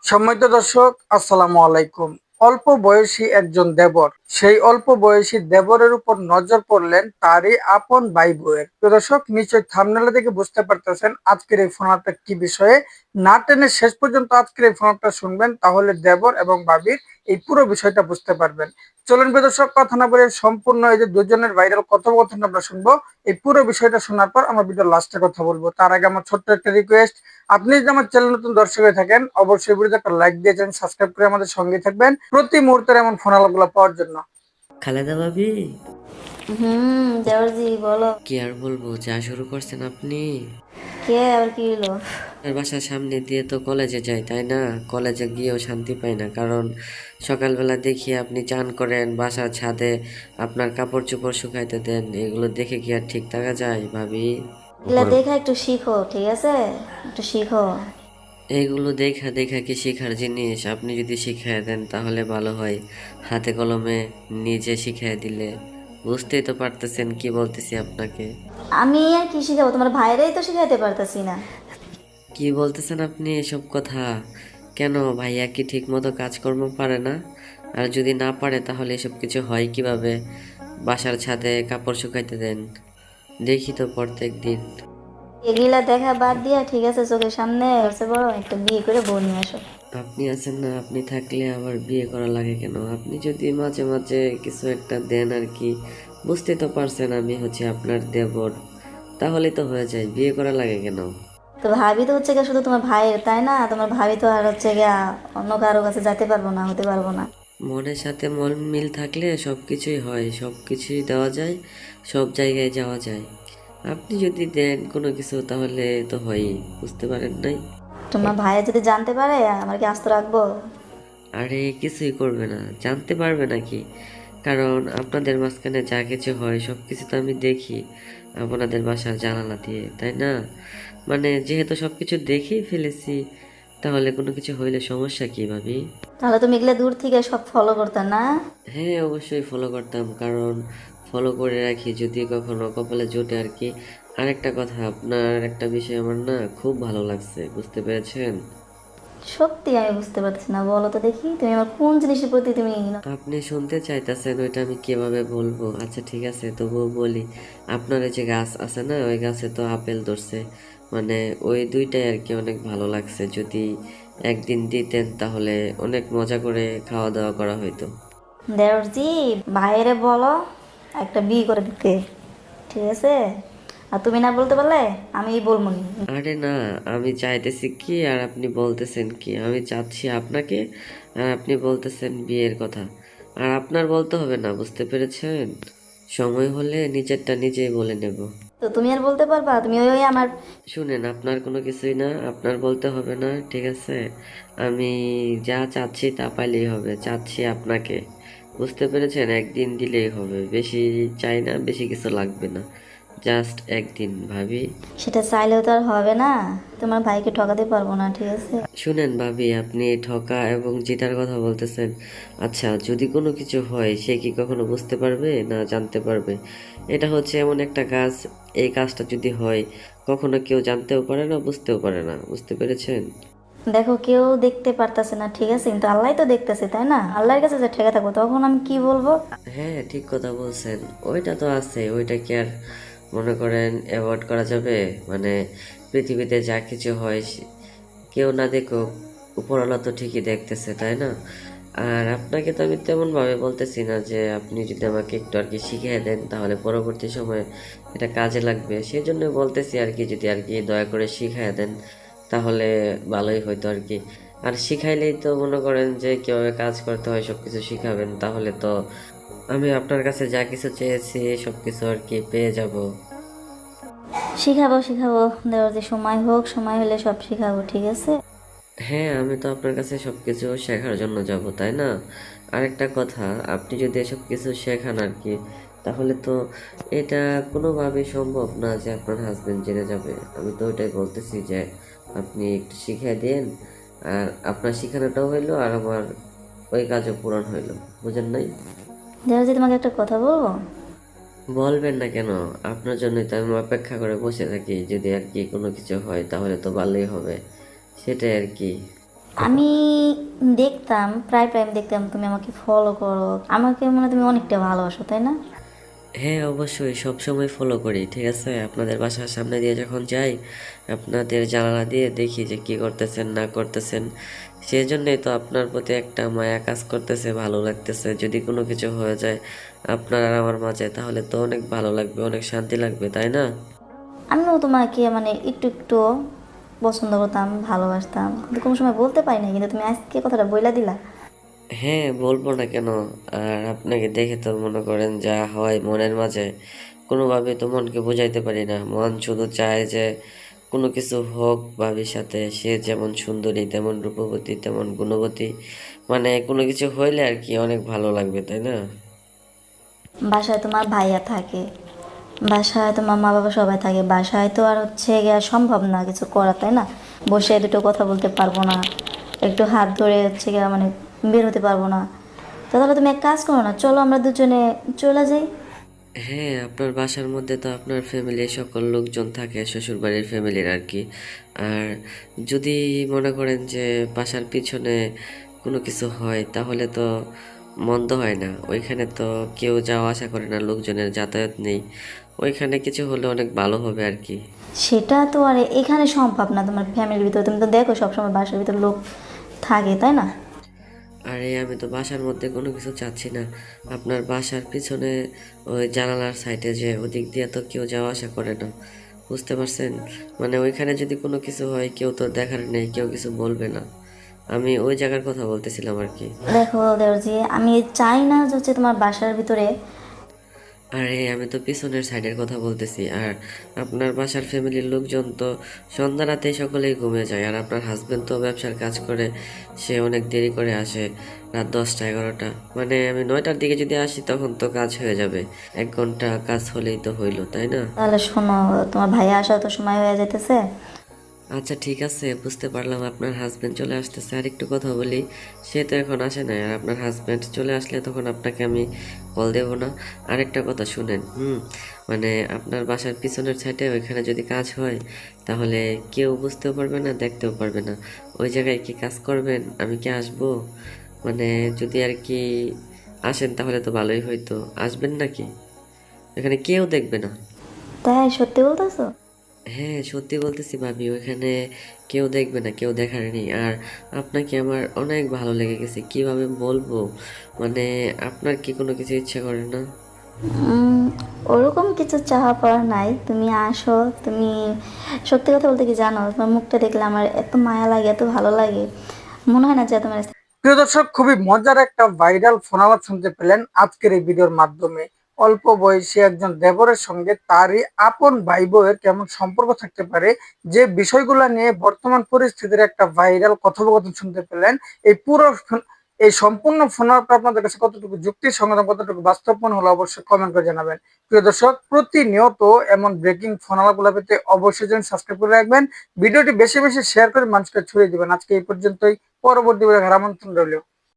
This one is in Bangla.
সম্মানিত দর্শক, আসসালামু আলাইকুম। অল্প বয়সী একজন দেবর, সেই অল্প বয়সী দেবরের উপর নজর পড়লেন তারই আপন ভাই বউয়ের। তো দর্শক, নিশ্চয়ই থাম্বনেল দেখে বুঝতে পারতেছেন আজকের এই ফোনালাপটা কি বিষয়ে। না টেনে শেষ পর্যন্ত আজকের এই ফোনালাপটা শুনবেন, তাহলে দেবর এবং ভাবির এই পুরো বিষয়টা বুঝতে পারবেন। চলুন প্রিয় দর্শক, কথা না বলে সম্পূর্ণ এই যে দুজনের ভাইরাল কথোপকথন আমরা শুনবো। এই পুরো বিষয়টা শোনার পর আমরা ভিডিও লাস্টে কথা বলবো। তার আগে আমার ছোট্ট একটা রিকোয়েস্ট, আপনি যদি আমার চ্যানেল নতুন দর্শক হয়ে থাকেন, অবশ্যই ভিডিওতে একটা লাইক দিয়ে চ্যানেল সাবস্ক্রাইব করে আমাদের সঙ্গে থাকবেন প্রতি মুহূর্তের এমন ফোন আলাপগুলো পাওয়ার জন্য। খালেদা ভাবি, জর্জি বলো। কি আর বলবো, যা শুরু করছেন আপনি। কে আবার কি হলো? আপনার বাসার সামনে দিয়ে তো কলেজে যাই, তাই না? কলেজে গিয়েও শান্তি পাই না, কারণ সকালবেলা দেখি আপনি চান করেন, বাসার ছাদে আপনার কাপড় চোপড় শুকাইতে দেন। এগুলো দেখে কি আর ঠিক থাকা যায় ভাবি? এগুলা দেখা একটু শিখো, ঠিক আছে? একটু শিখো। এইগুলো দেখা দেখা কি শেখার জিনিস? আপনি যদি শিখাই দেন তাহলে ভালো হয়, হাতে কলমে নিজে শিখাই দিলে। বুঝতেই তো পারতেছেন কি বলতেছি আপনাকে। আমি আর কি শিখাবো? তোমার ভাইরাই তো শিখাইতে পারতাছি না। কি বলতেছেন আপনি এসব কথা? কেন, ভাইয়া কি ঠিক মতো কাজকর্ম পারে না? আর যদি না পারে তাহলে এসব কিছু হয় কিভাবে? বাসার ছাদে কাপড় শুকাইতে দেন, দেখি তো প্রত্যেক দিন। এগুলা দেখা বাদ দিয়া, ঠিক আছে, চোখের সামনে হচ্ছে বড় একটা বিয়ে করে বউ নিয়ে আসো। আপনি আছেন না, আপনি থাকলে আবার বিয়ে করা লাগে কেন? আপনি যদি মাঝে মাঝে কিছু একটা দেন আর কি। বুঝতেই তো পারছেন আমি হচ্ছে আপনার দেবর, তাহলে তো হয়ে যায়, বিয়ে করা লাগে কেন? তো ভাবি তো হচ্ছে গিয়া শুধু তোমার ভাইয়ের, তাই না? তোমার ভাবি তো আর হচ্ছে গিয়া অন্য কারো কাছে যেতে পারবো না, হতে পারবো না। মনের সাথে মন মিল থাকলে সব কিছুই হয়, সব কিছুই দেওয়া যায়, সব জায়গায় যাওয়া যায়। আপনি যদি দেন কোনো কিছু তাহলে তো হয়ই, বুঝতে পারেন নাই? তোমার ভাইয়া যদি জানতে পারে, আমার কি আস্ত রাখবো? আরে কিছুই করবে না, জানতে পারবে নাকি? কারণ আপনাদের মাঝখানে যা কিছু হয় সব কিছু তো আমি দেখি আপনাদের বাসার জানালা দিয়ে, তাই না? মানে যেহেতু সব কিছু দেখেই ফেলেছি, তাহলে কোনো কিছু হইলে সমস্যা কি ভাবি? তাহলে তুমি এগুলো দূর থেকে সব ফলো করতে না? হ্যাঁ, অবশ্যই ফলো করতাম, কারণ ফলো করে রাখি যদি কখনো কপালে জোটে আর কি। আরেকটা কথা, আপনার একটা বিষয় আমার না খুব ভালো লাগছে, বুঝতে পেরেছেন? সত্যি আমি বুঝতে পারছি না, বলো তো দেখি তুমি আমার কোন জিনিসের প্রতি তুমি আপনি শুনতে চাইতেছেন, ওইটা আমি কিভাবে বলবো? আচ্ছা ঠিক আছে, তবুও বলি। আপনার ওই যে গাছ আছে না, ওই গাছে তো আপেল ধরছে, মানে ওই দুইটাই আর কি অনেক ভালো লাগছে। যদি একদিন দিতেন তাহলে অনেক মজা করে খাওয়া দাওয়া করা হইতো। দেওরজি, ভাইয়েরে বলো একটা বিয়ে করে দিতে, ঠিক আছে? আর তুমি না বলতে পারলে আমি বলবো নি। আরে না, আমি চাইতেছি কি আর আপনি বলতেছেন কি? আমি চাচ্ছি আপনাকে, আর আপনি বলতেছেন বিয়ের কথা। আর আপনার বলতে হবে না, বুঝতে পেরেছেন? সময় হলে নিজেরটা নিজেই বলে নেব। তো তুমি আর বলতে পারবা? তুমি ওই ওই আমার শুনেন, আপনার কোনো কিছুই না, আপনার বলতে হবে না, ঠিক আছে? আমি যা চাচ্ছি তা পাইলেই হবে, চাচ্ছি আপনাকে। বুঝতে পেরেছেন? একদিন দিলেই হবে, বেশি চাই না, বেশি কিছু লাগবে না। জাস্ট একদিন ভাবি। সেটা চাইলেও তো আর হবে না। তোমার ভাইকে ঠকাতে পারবো না, ঠিক আছে? শুনেন ভাবি, আপনি ঠকা এবং জিতার কথা বলতেছেন। আচ্ছা, যদি কোনো কিছু হয় সে কি কখনো বুঝতে পারবে না জানতে পারবে? এটা হচ্ছে এমন একটা কাজ, এই কাজটা যদি হয় কখনো কেউ জানতেও পারে না, বুঝতেও পারে না, বুঝতে পেরেছেন? দেখো, কেউ দেখতে পারতাছে না, ঠিক আছে, কিন্তু আল্লাহ তো দেখতেছে, তাই না? আল্লাহর কাছে যে ঠেকে থাকবো তখন আমি কি বলবো? হ্যাঁ, ঠিক কথা বলছেন। ওইটা তো আছে, ওইটা কি আর মনে করেন অ্যাভয়েড করা যাবে? মানে পৃথিবীতে যা কিছু হয় কেউ না দেখুক, উপরওয়ালা তো ঠিকই দেখতেছে, তাই না? আর আপনাকে তো আমি তেমন ভাবে বলতেছি না যে আপনি যদি আমাকে একটু আর কি শিখিয়ে দেন তাহলে পরবর্তী সময়ে এটা কাজে লাগবে, সেই জন্য বলতেছি আর কি। যদি আর কি দয়া করে শিখিয়ে দেন তাহলে ভালোই হইতো আর কি। আর শিখাইলেই তো মনে করেন যে কিভাবে কাজ করতে হয় সব কিছু শিখাবেন, তাহলে তো আমি আপনার কাছে যা কিছু চেয়েছি সব কিছু আর কি পেয়ে যাব। শিখাবো শিখাবো, দেওয়ার যে সময় হোক, সময় হলে সব শিখাবো, ঠিক আছে? হ্যাঁ, আমি তো আপনার কাছে সবকিছু শেখার জন্য যাব, তাই না? আরেকটা কথা, আপনি যদি এসব কিছু শেখান আর কি, তাহলে তো এটা কোনোভাবেই সম্ভব না যে আপনার হাজবেন্ড জেনে যাবে। আমি তো ওইটাই বলতেছি যে আপনি একটু শিখিয়ে দিন, আর আপনার শিখানোটাও হইলো আর আমার ওই কাজও পূরণ হইলো। বুঝেন নাই? দেওয়ার যে তোমাকে একটা কথা বলবো। বলবেন না কেন? আপনার জন্যই তো আমি অপেক্ষা করে বসে থাকি, যদি আর কি কোনো কিছু হয় তাহলে তো ভালোই হবে, সেটাই আর কি। আমি দেখতাম, প্রায় প্রায় আমি দেখতাম তুমি আমাকে ফলো করো, আমাকে মনে হয় তুমি অনেকটা ভালোবাসো, তাই না? হ্যাঁ, অবশ্যই সবসময় ফলো করি, ঠিক আছে? আপনাদের বাসার সামনে দিয়ে যখন যাই, আপনাদের জানালা দিয়ে দেখি যে কি করতেছেন না করতেছেন। সেই জন্যই তো আপনার প্রতি একটা মায়া কাজ করতেছে, ভালো লাগতেছে। যদি কোনো কিছু হয়ে যায় আপনার আর আমার মাঝে, তাহলে তো অনেক ভালো লাগবে, অনেক শান্তি লাগবে, তাই না? আমিও তোমাকে মানে একটু একটু পছন্দ করতাম, ভালোবাসতাম, কিন্তু কোনো সময় বলতে পারি না, কিন্তু তুমি আজকে কথাটা বইলা দিলা। হ্যাঁ, বলবো না কেন? আর আপনাকে দেখে তো মনে করেন যা হয় মনের মাঝে, কোনোভাবে তো মনকে বোঝাইতে পারি না। মন শুধু চায় যে কোনো কিছু হোক ভাবির সাথে, সে যেমন সুন্দরী তেমন রূপবতী তেমন গুণবতী, মানে কোনো কিছু হইলে আর কি অনেক ভালো লাগবে, তাই না? বাসায় তোমার ভাইয়া থাকে, বাসায় তোমার মা বাবা সবাই থাকে, বাসায় তো আর হচ্ছে গিয়া সম্ভব না কিছু করা, তাই না? বসে দুটো কথা বলতে পারবো না, একটু হাত ধরে হচ্ছে গিয়া মানে বের হতে পারবো না। তো তাহলে তুমি এক কাজ করো না, চলো আমরা দুজনে চলে যাই। হ্যাঁ, আপনার বাসার মধ্যে তো আপনার ফ্যামিলির সকল লোকজন থাকে, শ্বশুরবাড়ির ফ্যামিলির আর কি। আর যদি মনে করেন যে বাসার পিছনে কোনো কিছু হয়, তাহলে তো মন্দ হয় না। ওইখানে তো কেউ যাওয়া আসা করে না, লোকজনের যাতায়াত নেই। ওইখানে কিছু হলে অনেক ভালো হবে আর কি। সেটা তো আর এখানে সম্ভব না, তোমার ফ্যামিলির ভিতরে তুমি তো দেখো সবসময় বাসার ভিতরে লোক থাকে, তাই না? আরে আমি তো বাসার মধ্যে কোনো কিছু চাচ্ছি না। আপনার বাসার পিছনে ওই জানালার সাইডে যে ওদিক দিয়ে তো কেউ যাওয়া আসা করে না, বুঝতে পারছেন? মানে ওইখানে যদি কোনো কিছু হয় কেউ তো দেখার নেই, কেউ কিছু বলবে না। আমি ওই জায়গার কথা বলতেছিলাম আর কি। দেখো দেওরজি, আমি চাই না যে হচ্ছে তোমার বাসার ভিতরে। আরে আমি তো পিছনের সাইডের কথা বলতেছি। আর আপনার বাসার ফ্যামিলির লোকজন তো সন্ধ্যা রাতে সকলেই ঘুমিয়ে যায়, আর আপনার হাজবেন্ড তো ব্যবসার কাজ করে, সে অনেক দেরি করে আসে, রাত 10টা 11টা। মানে আমি 9টার দিকে যদি আসি তখন তো কাজ হয়ে যাবে, 1 ঘন্টা কাজ হলেই তো হইলো, তাই না? তাহলে শোনো, তোমার ভাইয়া আসার তো সময় হয়ে যাইতেছে। আচ্ছা ঠিক আছে, বুঝতে পারলাম আপনার হাজবেন্ড চলে আসতেছে। আর একটু কথা বলি, সে তো এখন আসে নাই, আর আপনার হাজবেন্ড চলে আসলে তখন আপনাকে আমি কল দেব না? আরেকটা কথা শুনেন, মানে আপনার বাসার পিছনের সাইডে ওইখানে যদি কাজ হয়, তাহলে কেউ বুঝতেও পারবে না, দেখতেও পারবে না। ওই জায়গায় কি কাজ করবেন? আমি কি আসবো? মানে যদি আর কি আসেন তাহলে তো ভালোই হইতো। আসবেন নাকি? এখানে কেউ দেখবে না। তাই সত্যি বলতেছো? হ্যাঁ, সত্যি বলতেছি ভাবি, ওইখানে কেউ দেখবে না, কেউ দেখার নেই। আর আপনাকে আমার অনেক ভালো লেগে গেছে, কিভাবে বলবো? মানে আপনার কি কোনো কিছু ইচ্ছা করে না? উম, ওরকম কিছু চাওয়া পাওয়া নাই, তুমি আসো। তুমি সত্যি কথা বলতে কি জানো, তোমার মুখটা দেখলে আমার এত মায়া লাগে, এত ভালো লাগে, মনে হয় না যে তোমার। প্রিয় দর্শক, খুবই মজার একটা ভাইরাল ফোন আলাপ শুনতে পেলেন আজকের এই ভিডিওর মাধ্যমে। অল্প বয়সী একজন দেবরের সঙ্গে তারই আপন ভাই বোনের কেমন সম্পর্ক থাকতে পারে, যে বিষয়গুলো নিয়ে বর্তমান পরিস্থিতির একটা ভাইরাল কথোপকথন শুনতে পেলেন। এই পুরো এই সম্পূর্ণ ফোন আলাপটা আপনাদের কাছে কতটুকু যুক্তির সঙ্গে কতটুকু বাস্তব মনে হলো অবশ্যই কমেন্ট করে জানাবেন। প্রিয় দর্শক, প্রতিনিয়ত এমন ব্রেকিং ফোন আলাপগুলো পেতে অবশ্যই সাবস্ক্রাইব করে রাখবেন। ভিডিওটি বেশি বেশি শেয়ার করে মানুষকে ছড়িয়ে দিবেন। আজকে এই পর্যন্তই, পরবর্তী ভিডিও আমন্ত্রণ রইল।